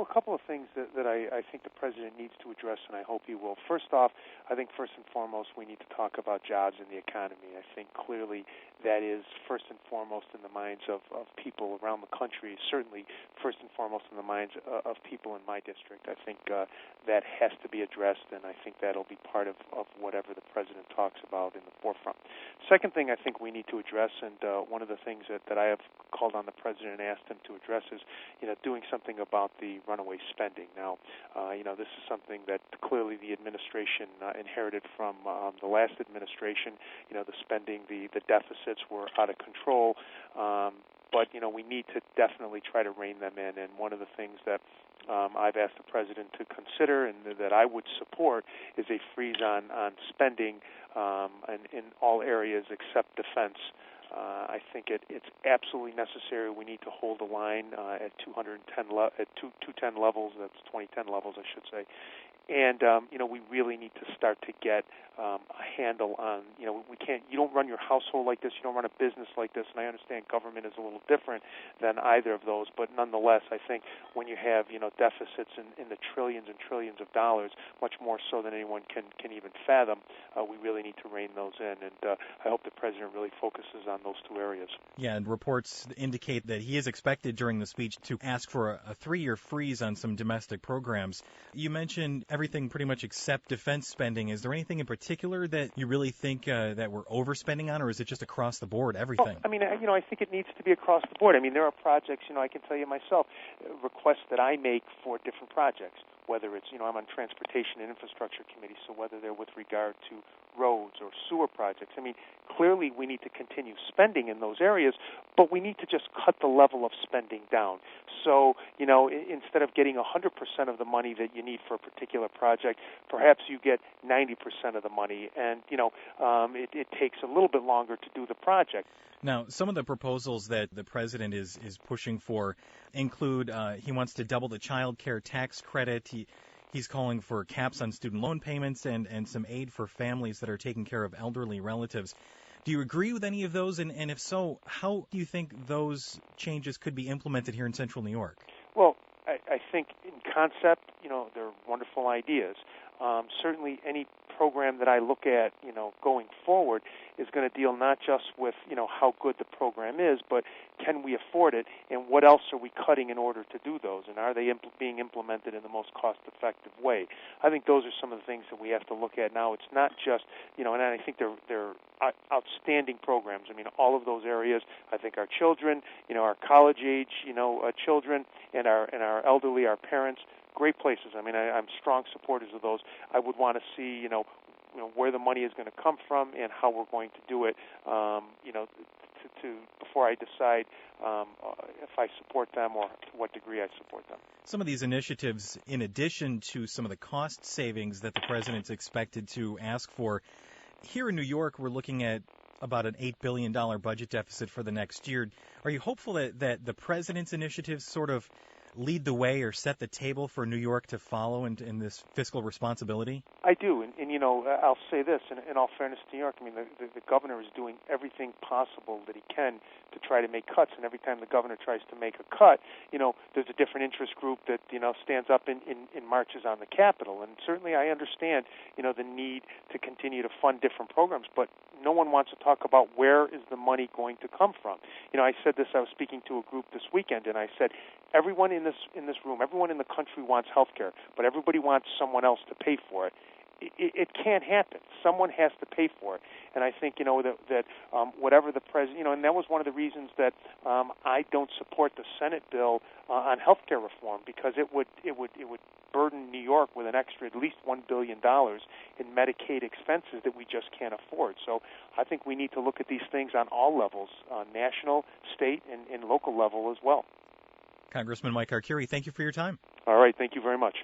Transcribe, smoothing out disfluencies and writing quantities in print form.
a couple of things that I think the president needs to address, and I hope he will. First off, I think first and foremost we need to talk about jobs in the economy. I think clearly that is first and foremost in the minds of people around the country, certainly first and foremost in the minds of people in my district. I think that has to be addressed, and I think that'll be part of whatever the president talks about in the forefront. Second thing I think we need to address, and one of the things that I have called on the president and asked him to address is, doing something about the runaway spending. Now, this is something that clearly the administration inherited from the last administration. The spending, the deficits were out of control, but we need to definitely try to rein them in. And one of the things that I've asked the president to consider and that I would support is a freeze on spending in all areas except defense. I think it's absolutely necessary. We need to hold the line at 210 levels. That's 2010 levels, I should say. And we really need to start to get a handle on. We can't. You don't run your household like this. You don't run a business like this. And I understand government is a little different than either of those. But nonetheless, I think when you have deficits in the trillions and trillions of dollars, much more so than anyone can even fathom, we really need to rein those in. And I hope the president really focuses on those two areas. Yeah, and reports indicate that he is expected during the speech to ask for a 3-year freeze on some domestic programs. You mentioned everything pretty much except defense spending. Is there anything in particular that you really think that we're overspending on, or is it just across the board, everything? I think it needs to be across the board. There are projects, I can tell you myself, requests that I make for different projects, whether it's, I'm on Transportation and Infrastructure Committee, so whether they're with regard to roads or sewer projects. Clearly we need to continue spending in those areas, but we need to just cut the level of spending down. So, instead of getting 100% of the money that you need for a particular project, perhaps you get 90% of the money, and, it takes a little bit longer to do the project. Now, some of the proposals that the president is pushing for include he wants to double the child care tax credit. He's calling for caps on student loan payments and some aid for families that are taking care of elderly relatives. Do you agree with any of those? And if so, how do you think those changes could be implemented here in Central New York? Well, I think in concept, they're wonderful ideas. Certainly any program that I look at, going forward is going to deal not just with, how good the program is, but can we afford it, and what else are we cutting in order to do those, and are they being implemented in the most cost-effective way? I think those are some of the things that we have to look at now. It's not just, and I think they're outstanding programs. All of those areas, I think our children, our college-age, children, and our elderly, our parents, great places. I'm strong supporters of those. I would want to see, where the money is going to come from and how we're going to do it, to before I decide if I support them or to what degree I support them. Some of these initiatives, in addition to some of the cost savings that the president's expected to ask for, here in New York, we're looking at about an $8 billion budget deficit for the next year. Are you hopeful that the president's initiatives sort of lead the way or set the table for New York to follow in this fiscal responsibility? I do, and I'll say this, in all fairness to New York, the governor is doing everything possible that he can to try to make cuts, and every time the governor tries to make a cut, there's a different interest group that, stands up in marches on the Capitol, and certainly I understand, the need to continue to fund different programs, but no one wants to talk about where is the money going to come from. I said this, I was speaking to a group this weekend, and I said, everyone in this room, everyone in the country wants health care, but everybody wants someone else to pay for it. It can't happen. Someone has to pay for it. And I think, that whatever the president, and that was one of the reasons that I don't support the Senate bill on health care reform, because it would burden New York with an extra at least $1 billion in Medicaid expenses that we just can't afford. So I think we need to look at these things on all levels, national, state, and local level as well. Congressman Mike Arcuri, thank you for your time. All right, thank you very much.